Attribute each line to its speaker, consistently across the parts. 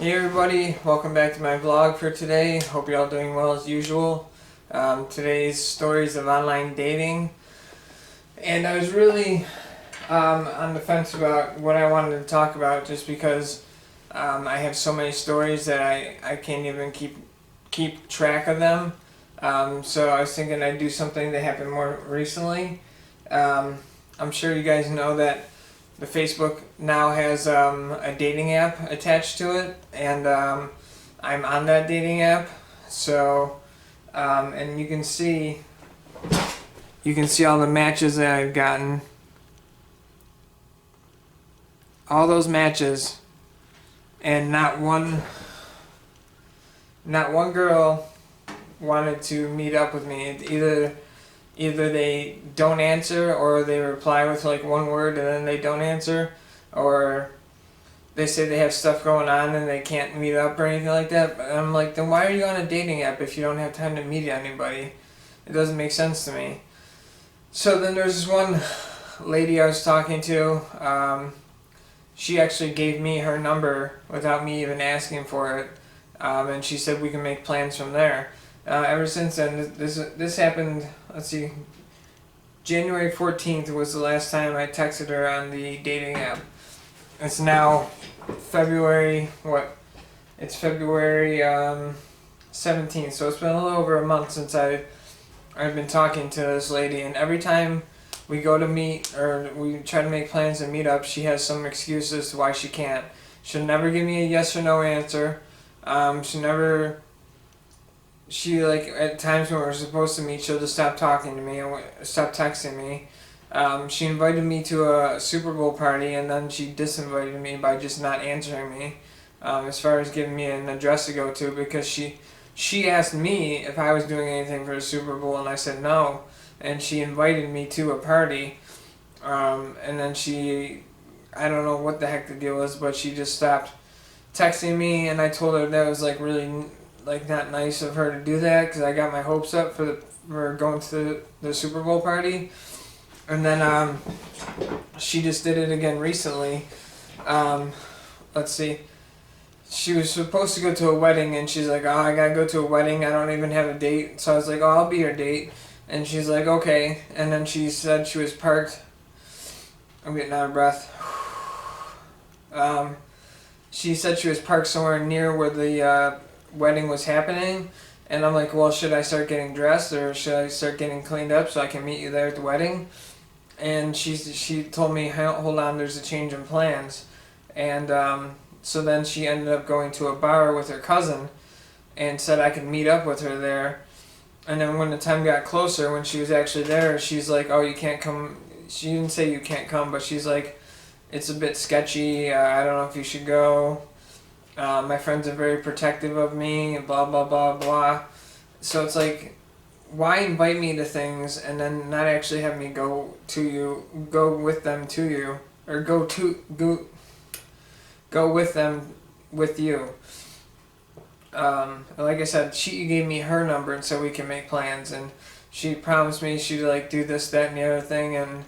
Speaker 1: Hey everybody, welcome back to my vlog for today. Hope you're all doing well as usual. Today's stories of online dating. And I was really on the fence about what I wanted to talk about just because I have so many stories that I can't even keep track of them. So I was thinking I'd do something that happened more recently. I'm sure you guys know that the Facebook now has a dating app attached to it, and I'm on that dating app. So, and you can see all the matches that I've gotten. All those matches, and not one girl wanted to meet up with me. Either they don't answer, or they reply with like one word and then they don't answer, or they say they have stuff going on and they can't meet up or anything like that. But I'm like, then why are you on a dating app if you don't have time to meet anybody? It doesn't make sense to me. So then there's this one lady I was talking to. She actually gave me her number without me even asking for it, and she said we can make plans from there. Ever since then, this happened, let's see, January 14th was the last time I texted her on the dating app. It's now February, It's February 17th, so it's been a little over a month since I've been talking to this lady, and every time we go to meet, or we try to make plans to meet up, she has some excuse as to why she can't. She'll never give me a yes or no answer. She, like, at times when we're supposed to meet, she'll just stop talking to me and stop texting me. She invited me to a Super Bowl party, and then she disinvited me by just not answering me, as far as giving me an address to go to, because she asked me if I was doing anything for the Super Bowl, and I said no, and she invited me to a party, and then I don't know what the heck the deal was, but she just stopped texting me, and I told her that was like really not nice of her to do that, because I got my hopes up for going to the Super Bowl party. And then she just did it again recently. Let's see, she was supposed to go to a wedding, and she's like, oh, I gotta go to a wedding, I don't even have a date. So I was like, oh, I'll be your date. And she's like, okay. And then she said she was parked, I'm getting out of breath. She said she was parked somewhere near where the wedding was happening, and I'm like, well, should I start getting dressed, or should I start getting cleaned up so I can meet you there at the wedding? And she told me, hold on, there's a change in plans. And so then she ended up going to a bar with her cousin and said I could meet up with her there. And then when the time got closer, when she was actually there, she's like, oh, you can't come. She didn't say you can't come, but she's like, it's a bit sketchy, I don't know if you should go. My friends are very protective of me, blah, blah, blah, blah. So it's like, why invite me to things and then not actually have me go with them to you, or go with them with you. Like I said, she gave me her number and so we can make plans, and she promised me she'd like do this, that, and the other thing, and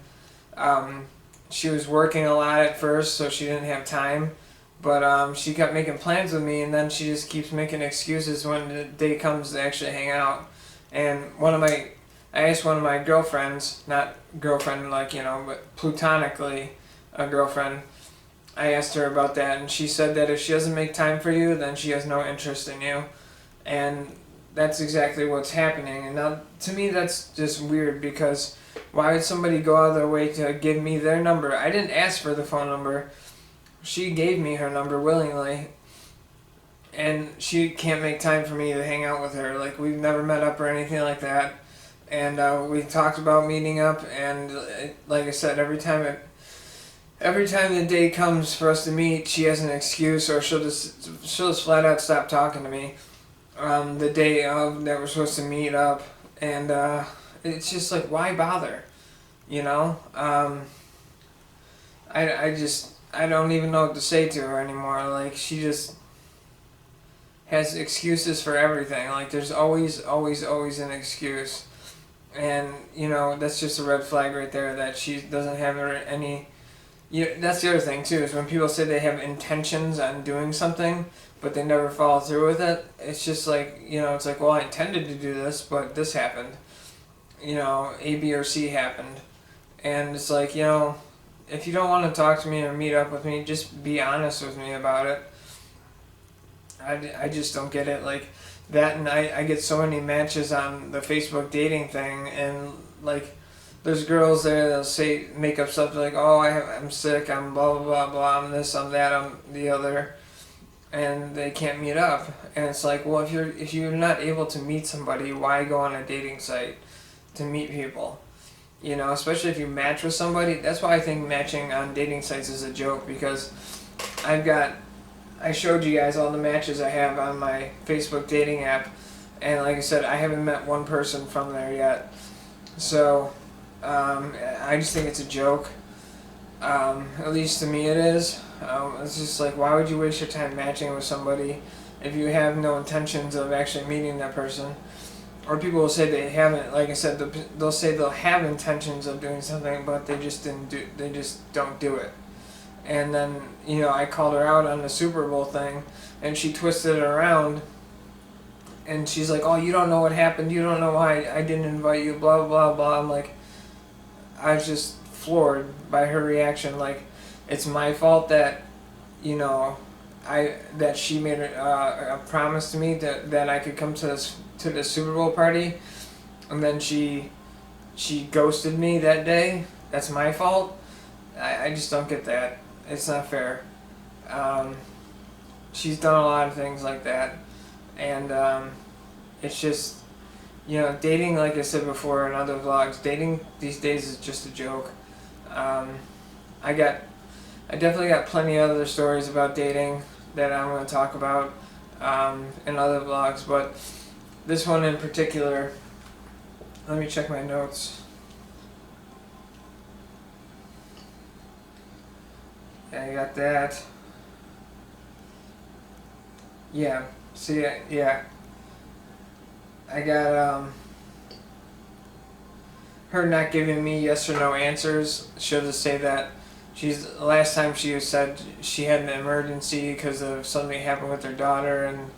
Speaker 1: she was working a lot at first, so she didn't have time. But she kept making plans with me, and then she just keeps making excuses when the day comes to actually hang out. And I asked one of my girlfriends, not girlfriend like, but platonically a girlfriend, I asked her about that, and she said that if she doesn't make time for you, then she has no interest in you. And that's exactly what's happening. And now, to me, that's just weird, because why would somebody go out of their way to give me their number? I didn't ask for the phone number. She gave me her number willingly, and she can't make time for me to hang out with her. Like, we've never met up or anything like that, and we talked about meeting up, and like I said, every time the day comes for us to meet, she has an excuse, or she'll just flat out stop talking to me the day of that we're supposed to meet up, and it's just like, why bother, I don't even know what to say to her anymore. Like, she just has excuses for everything. Like, there's always an excuse. And, that's just a red flag right there, that she doesn't have any... that's the other thing, too, is when people say they have intentions on doing something, but they never follow through with it. It's just like, it's like, well, I intended to do this, but this happened. A, B, or C happened. And it's like, if you don't want to talk to me or meet up with me, just be honest with me about it. I just don't get it. Like, that, and I get so many matches on the Facebook dating thing, and, like, there's girls there that'll make up stuff like, oh, I'm sick, I'm blah, blah, blah, blah, I'm this, I'm that, I'm the other, and they can't meet up. And it's like, well, if you're not able to meet somebody, why go on a dating site to meet people? Especially if you match with somebody. That's why I think matching on dating sites is a joke, because I showed you guys all the matches I have on my Facebook dating app, and like I said, I haven't met one person from there yet. So, I just think it's a joke. At least to me it is. It's just like, why would you waste your time matching with somebody if you have no intentions of actually meeting that person? Or people will say they haven't, like I said, they'll say they'll have intentions of doing something, but they just don't do it. And then, I called her out on the Super Bowl thing, and she twisted it around, and she's like, oh, you don't know what happened, you don't know why I didn't invite you, blah, blah, blah, blah. I'm like, I was just floored by her reaction. Like, it's my fault that, that she made a promise to me that I could come to the Super Bowl party, and then she ghosted me that day. That's my fault. I just don't get that. It's not fair. She's done a lot of things like that, and it's just, dating, like I said before in other vlogs, dating these days is just a joke. I definitely got plenty of other stories about dating that I'm going to talk about in other vlogs, but this one in particular, let me check my notes. Yeah, I got that. Yeah, see, yeah. I got her not giving me yes or no answers. She'll just say that last time she said she had an emergency because of something happened with her daughter and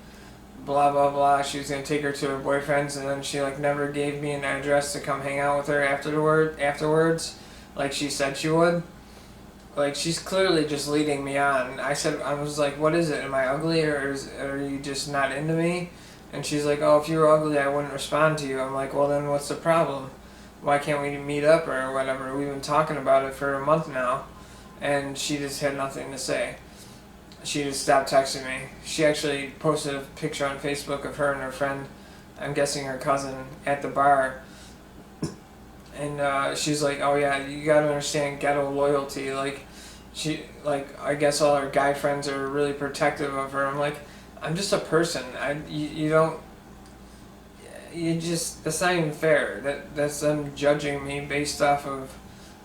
Speaker 1: blah blah blah. She was gonna take her to her boyfriend's, and then she never gave me an address to come hang out with her afterwards, like she said she would. Like, she's clearly just leading me on. I was like, what is it? Am I ugly, or are you just not into me? And she's like, oh, if you were ugly, I wouldn't respond to you. I'm like, well, then what's the problem? Why can't we meet up or whatever? We've been talking about it for a month now. And she just had nothing to say. She just stopped texting me. She actually posted a picture on Facebook of her and her friend, I'm guessing her cousin, at the bar. And she's like, oh yeah, you gotta understand ghetto loyalty. I guess all her guy friends are really protective of her. I'm like, I'm just a person. That's not even fair. That's them judging me based off of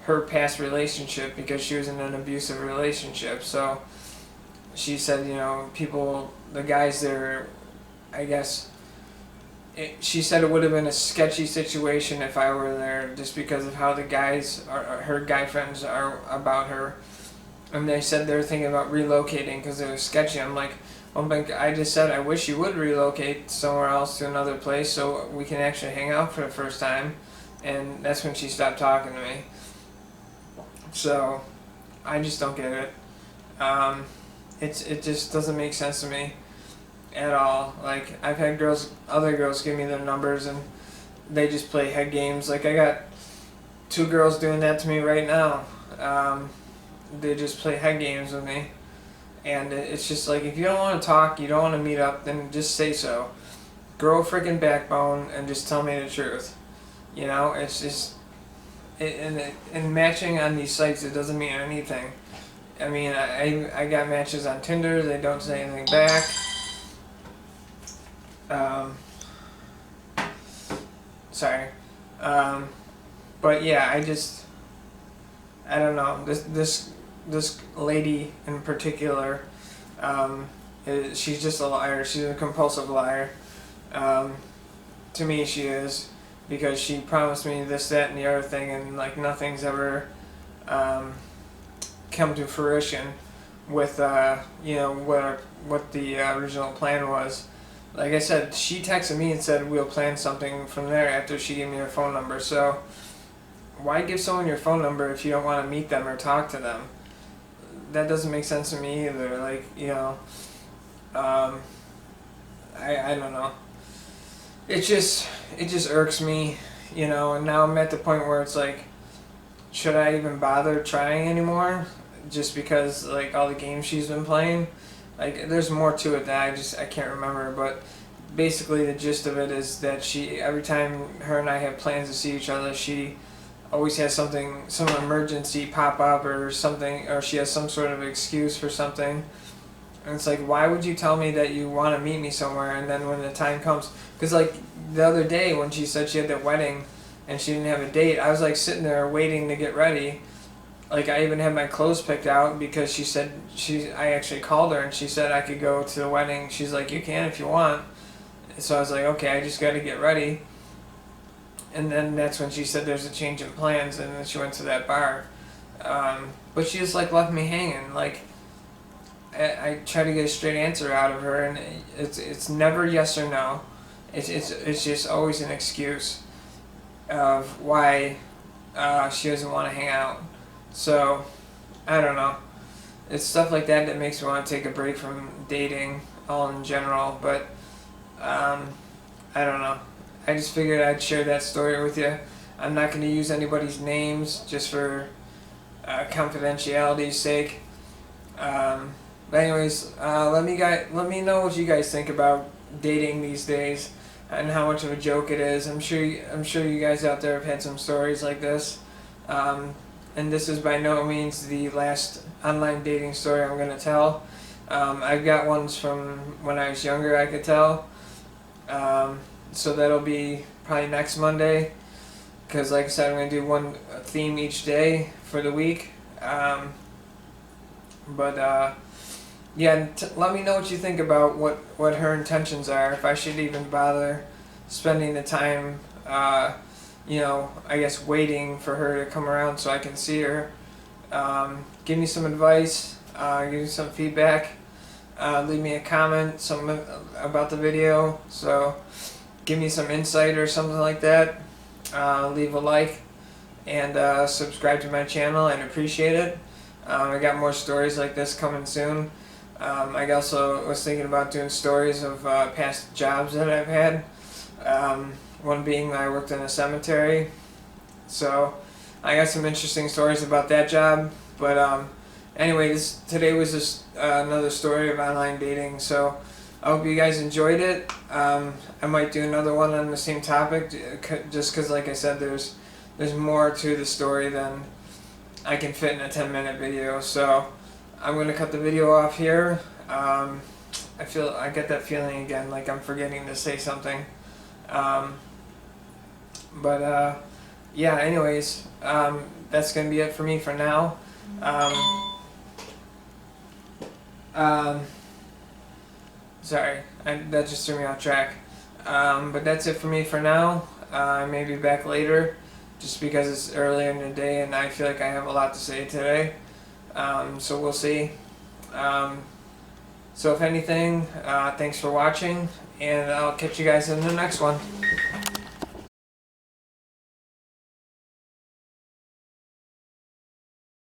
Speaker 1: her past relationship, because she was in an abusive relationship. So she said, the guys there, I guess, she said it would have been a sketchy situation if I were there, just because of how the guys, her guy friends, are about her. And they said they were thinking about relocating because it was sketchy. I'm like, I just said I wish you would relocate somewhere else to another place so we can actually hang out for the first time. And that's when she stopped talking to me. So I just don't get it. It just doesn't make sense to me at all. Like, I've had other girls give me their numbers and they just play head games. Like, I got 2 girls doing that to me right now. They just play head games with me. And it's just like, if you don't want to talk, you don't want to meet up, then just say so. Grow a freaking backbone and just tell me the truth. It's just, and matching on these sites, it doesn't mean anything. I mean, I got matches on Tinder, they don't say anything back. Sorry. But yeah, I don't know. This lady in particular, she's just a liar. She's a compulsive liar. To me, she is, because she promised me this, that, and the other thing, and nothing's ever come to fruition with you know, what the original plan was. Like I said, she texted me and said we'll plan something from there after she gave me her phone number. So why give someone your phone number if you don't want to meet them or talk to them? That doesn't make sense to me either. Like, you know, I don't know. It just irks me, you know. And now I'm at the point where it's like, should I even bother trying anymore? Just because like all the games she's been playing, like there's more to it that I can't remember. But basically the gist of it is that she, every time her and I have plans to see each other, she always has something, some emergency pop up or something, or she has some sort of excuse for something. And it's like, why would you tell me that you want to meet me somewhere, and then when the time comes, because like the other day when she said she had that wedding and she didn't have a date, I was like sitting there waiting to get ready. Like I even had my clothes picked out because she said I actually called her and she said I could go to the wedding. She's like, you can if you want. So I was like, okay, I just got to get ready. And then that's when she said there's a change in plans, and then she went to that bar. But she just like left me hanging. Like I try to get a straight answer out of her, and it's never yes or no. It's just always an excuse of why she doesn't want to hang out. So I don't know. It's stuff like that that makes me want to take a break from dating all in general. But I don't know. I just figured I'd share that story with you. I'm not going to use anybody's names just for confidentiality's sake. But anyways, let me know what you guys think about dating these days and how much of a joke it is. I'm sure you guys out there have had some stories like this. And this is by no means the last online dating story I'm going to tell. I've got ones from when I was younger I could tell. So that'll be probably next Monday, because like I said, I'm going to do one theme each day for the week. Yeah, let me know what you think about what her intentions are, if I should even bother spending the time, you know, I guess waiting for her to come around so I can see her. Give me some advice, give me some feedback, leave me a comment about the video. So give me some insight or something like that. Leave a like and subscribe to my channel. I'd appreciate it. I got more stories like this coming soon. I also was thinking about doing stories of past jobs that I've had. One being I worked in a cemetery. So I got some interesting stories about that job. But anyway, today was just another story of online dating. So I hope you guys enjoyed it. I might do another one on the same topic, just because, like I said, there's more to the story than I can fit in a 10-minute video. So I'm going to cut the video off here. I get that feeling again, like I'm forgetting to say something. Yeah, anyways, that's going to be it for me for now. Sorry, that just threw me off track. But that's it for me for now. I may be back later, just because it's earlier in the day and I feel like I have a lot to say today. So we'll see. So if anything, thanks for watching, and I'll catch you guys in the next one.